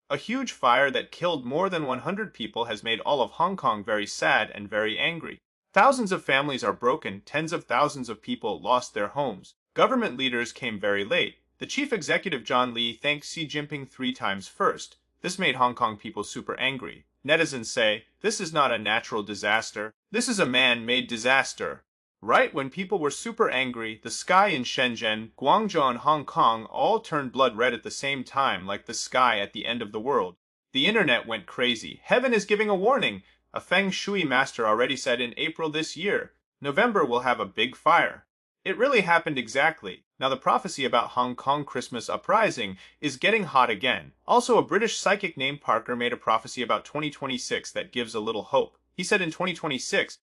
A huge fire that killed more than 100 people has made all of Hong Kong very sad and very angry. Thousands of families are broken, tens of thousands of people lost their homes. Government leaders came very late. The chief executive John Lee thanked Xi Jinping 3 times first. This made Hong Kong people super angry. Netizens say, this is not a natural disaster, this is a man-made disaster. Right when people were super angry, the sky in Shenzhen, Guangzhou and Hong Kong all turned blood red at the same time, like the sky at the end of the world. The internet went crazy. Heaven is giving a warning! A feng shui master already said in April this year, November will have a big fire. It really happened exactly. Now the prophecy about Hong Kong Christmas Uprising is getting hot again. Also, a British psychic named Parker made a prophecy about 2026 that gives a little hope. He said in 2026,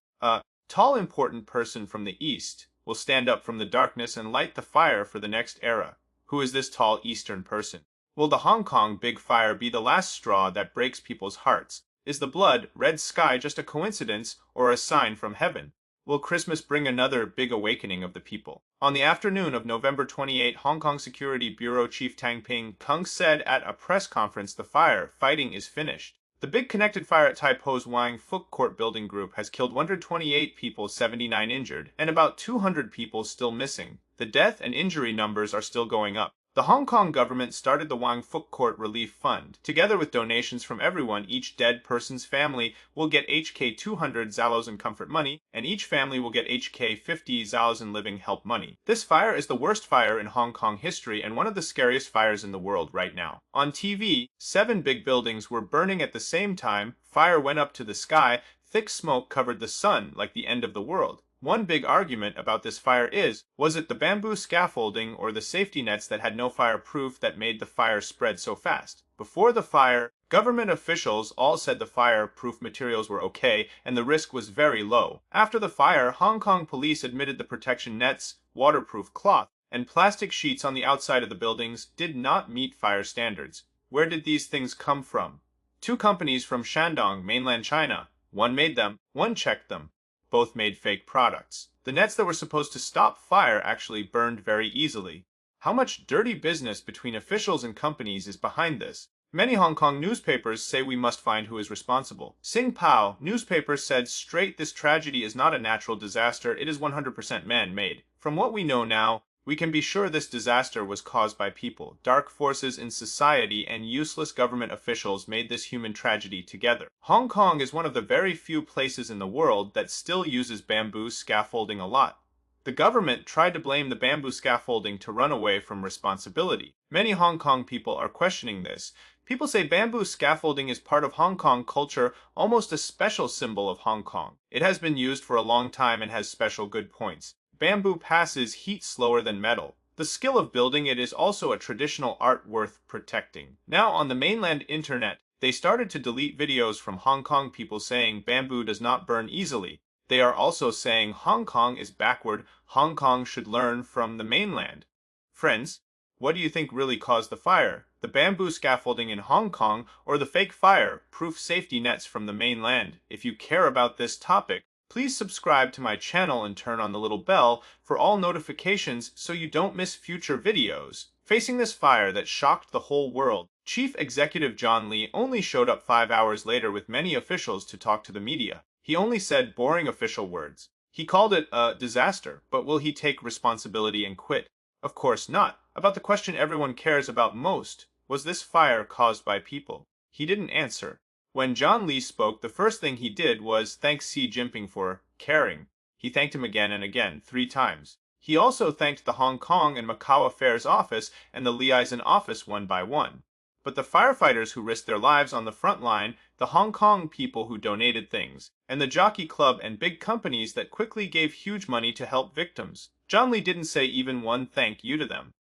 tall important person from the East will stand up from the darkness and light the fire for the next era. Who is this tall Eastern person? Will the Hong Kong big fire be the last straw that breaks people's hearts? Is the blood, red sky just a coincidence or a sign from heaven? Will Christmas bring another big awakening of the people? On the afternoon of November 28, Hong Kong Security Bureau Chief Tang Ping Kung said at a press conference the fighting is finished. The big connected fire at Tai Po's Wang Fuk Court building group has killed 128 people, 79 injured, and about 200 people still missing. The death and injury numbers are still going up. The Hong Kong government started the Wang Fuk Court Relief Fund. Together with donations from everyone, each dead person's family will get HK 200 Zalos in comfort money, and each family will get HK 50 Zalos in living help money. This fire is the worst fire in Hong Kong history and one of the scariest fires in the world right now. On TV, 7 big buildings were burning at the same time, fire went up to the sky, thick smoke covered the sun like the end of the world. One big argument about this fire was it the bamboo scaffolding or the safety nets that had no fireproof that made the fire spread so fast? Before the fire, government officials all said the fireproof materials were okay and the risk was very low. After the fire, Hong Kong police admitted the protection nets, waterproof cloth, and plastic sheets on the outside of the buildings did not meet fire standards. Where did these things come from? 2 companies from Shandong, mainland China. One made them, one checked them. Both made fake products. The nets that were supposed to stop fire actually burned very easily. How much dirty business between officials and companies is behind this? Many Hong Kong newspapers say we must find who is responsible. Sing Pao newspaper said straight this tragedy is not a natural disaster, it is 100% man-made. From what we know now, we can be sure this disaster was caused by people. Dark forces in society and useless government officials made this human tragedy together. Hong Kong is one of the very few places in the world that still uses bamboo scaffolding a lot. The government tried to blame the bamboo scaffolding to run away from responsibility. Many Hong Kong people are questioning this. People say bamboo scaffolding is part of Hong Kong culture, almost a special symbol of Hong Kong. It has been used for a long time and has special good points. Bamboo passes heat slower than metal. The skill of building it is also a traditional art worth protecting. Now on the mainland internet, they started to delete videos from Hong Kong people saying bamboo does not burn easily. They are also saying Hong Kong is backward, Hong Kong should learn from the mainland. Friends, what do you think really caused the fire? The bamboo scaffolding in Hong Kong or the fake fire-proof safety nets from the mainland? If you care about this topic, please subscribe to my channel and turn on the little bell for all notifications so you don't miss future videos. Facing this fire that shocked the whole world, Chief Executive John Lee only showed up 5 hours later with many officials to talk to the media. He only said boring official words. He called it a disaster, but will he take responsibility and quit? Of course not. About the question everyone cares about most, was this fire caused by people? He didn't answer. When John Lee spoke, the first thing he did was thank Xi Jinping for caring. He thanked him again and again, 3 times. He also thanked the Hong Kong and Macau Affairs Office and the Liaison Office one by one. But the firefighters who risked their lives on the front line, the Hong Kong people who donated things, and the jockey club and big companies that quickly gave huge money to help victims, John Lee didn't say even one thank you to them.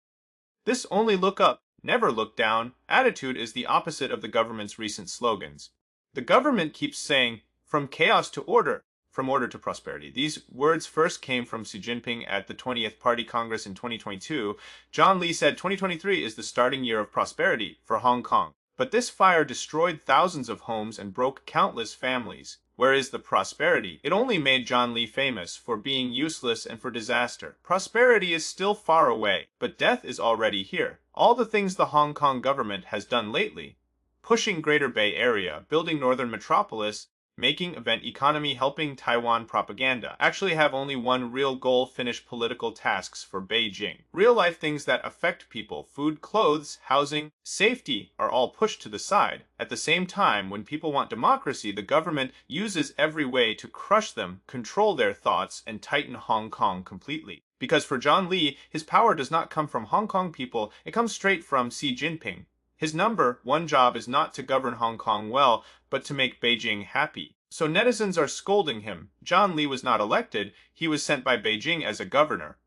This only look up, never look down attitude is the opposite of the government's recent slogans. The government keeps saying, from chaos to order, from order to prosperity. These words first came from Xi Jinping at the 20th Party Congress in 2022. John Lee said 2023 is the starting year of prosperity for Hong Kong. But this fire destroyed thousands of homes and broke countless families. Where is the prosperity? It only made John Lee famous for being useless and for disaster. Prosperity is still far away, but death is already here. All the things the Hong Kong government has done lately, pushing Greater Bay Area, building Northern Metropolis, making event economy, helping Taiwan propaganda, actually have only one real goal: finish political tasks for Beijing. Real-life things that affect people, food, clothes, housing, safety, are all pushed to the side. At the same time, when people want democracy, the government uses every way to crush them, control their thoughts, and tighten Hong Kong completely. Because for John Lee, his power does not come from Hong Kong people, it comes straight from Xi Jinping. His number one job is not to govern Hong Kong well, but to make Beijing happy. So netizens are scolding him. John Lee was not elected, he was sent by Beijing as a governor.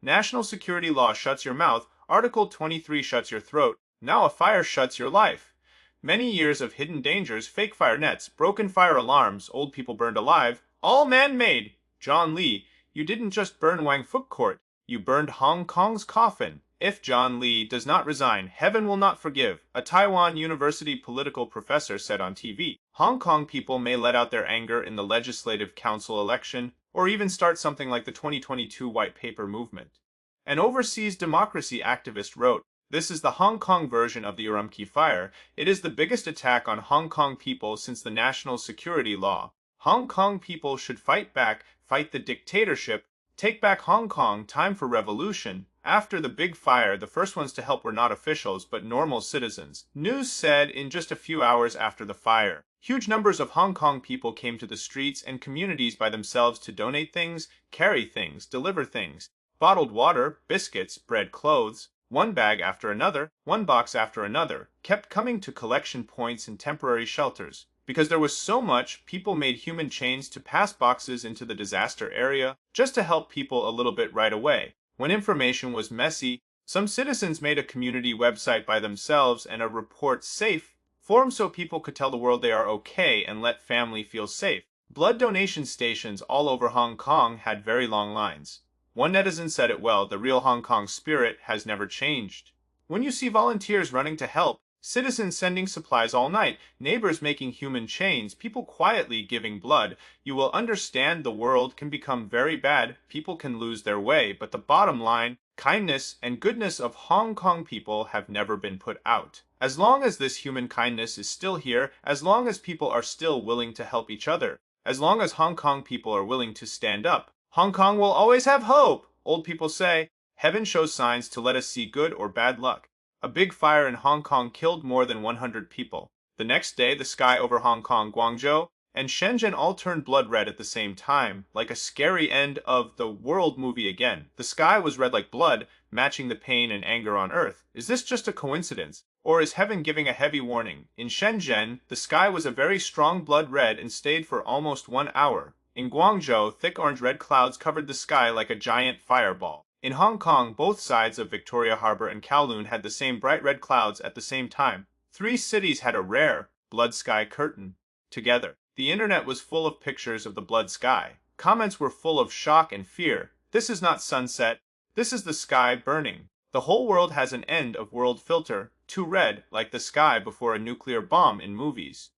National security law shuts your mouth, Article 23 shuts your throat, now a fire shuts your life. Many years of hidden dangers, fake fire nets, broken fire alarms, old people burned alive, all man-made. John Lee, you didn't just burn Wang Fuk Court, you burned Hong Kong's coffin. If John Lee does not resign, heaven will not forgive, a Taiwan University political professor said on TV. Hong Kong people may let out their anger in the Legislative Council election, or even start something like the 2022 White Paper movement. An overseas democracy activist wrote, "This is the Hong Kong version of the Urumqi fire. It is the biggest attack on Hong Kong people since the national security law. Hong Kong people should fight back, fight the dictatorship, take back Hong Kong, time for revolution." After the big fire, the first ones to help were not officials, but normal citizens. News said in just a few hours after the fire, huge numbers of Hong Kong people came to the streets and communities by themselves to donate things, carry things, deliver things. Bottled water, biscuits, bread, clothes, one bag after another, one box after another, kept coming to collection points and temporary shelters. Because there was so much, people made human chains to pass boxes into the disaster area, just to help people a little bit right away. When information was messy, some citizens made a community website by themselves and a report safe forum so people could tell the world they are okay and let family feel safe. Blood donation stations all over Hong Kong had very long lines. One netizen said it well, the real Hong Kong spirit has never changed. When you see volunteers running to help, citizens sending supplies all night, neighbors making human chains, people quietly giving blood, you will understand the world can become very bad, people can lose their way, but the bottom line, kindness and goodness of Hong Kong people have never been put out. As long as this human kindness is still here, as long as people are still willing to help each other, as long as Hong Kong people are willing to stand up, Hong Kong will always have hope. Old people say, heaven shows signs to let us see good or bad luck. A big fire in Hong Kong killed more than 100 people. The next day, the sky over Hong Kong, Guangzhou, and Shenzhen all turned blood red at the same time, like a scary end of the world movie again. The sky was red like blood, matching the pain and anger on Earth. Is this just a coincidence? Or is heaven giving a heavy warning? In Shenzhen, the sky was a very strong blood red and stayed for almost 1 hour. In Guangzhou, thick orange-red clouds covered the sky like a giant fireball. In Hong Kong, both sides of Victoria Harbour and Kowloon had the same bright red clouds at the same time. 3 cities had a rare blood sky curtain together. The internet was full of pictures of the blood sky. Comments were full of shock and fear. This is not sunset. This is the sky burning. The whole world has an end of world filter, too red, like the sky before a nuclear bomb in movies.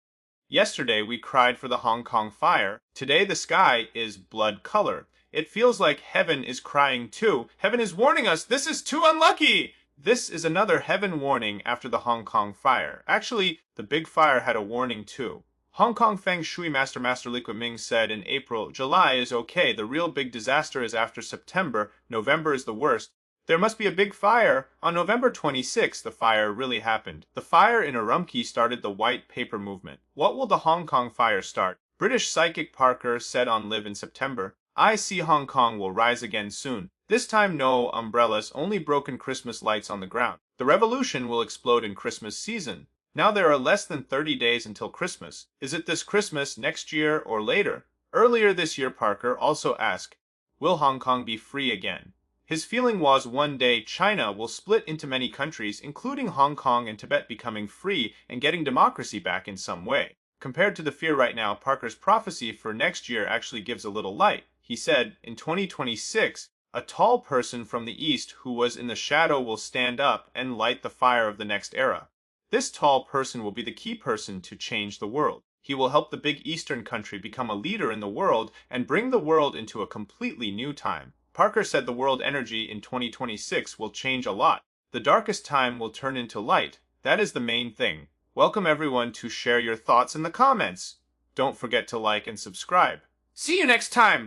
Yesterday we cried for the Hong Kong fire. Today the sky is blood color. It feels like heaven is crying too. Heaven is warning us, this is too unlucky! This is another heaven warning after the Hong Kong fire. Actually, the big fire had a warning too. Hong Kong Feng Shui Master Li Ming said in April, July is okay, the real big disaster is after September, November is the worst. There must be a big fire. On November 26, the fire really happened. The fire in Urumqi started the White Paper movement. What will the Hong Kong fire start? British psychic Parker said on Live in September, I see Hong Kong will rise again soon. This time no umbrellas, only broken Christmas lights on the ground. The revolution will explode in Christmas season. Now there are less than 30 days until Christmas. Is it this Christmas, next year, or later? Earlier this year Parker also asked, will Hong Kong be free again? His feeling was one day China will split into many countries, including Hong Kong and Tibet becoming free and getting democracy back in some way. Compared to the fear right now, Parker's prophecy for next year actually gives a little light. He said, in 2026, a tall person from the east who was in the shadow will stand up and light the fire of the next era. This tall person will be the key person to change the world. He will help the big eastern country become a leader in the world and bring the world into a completely new time. Parker said the world energy in 2026 will change a lot. The darkest time will turn into light. That is the main thing. Welcome everyone to share your thoughts in the comments. Don't forget to like and subscribe. See you next time!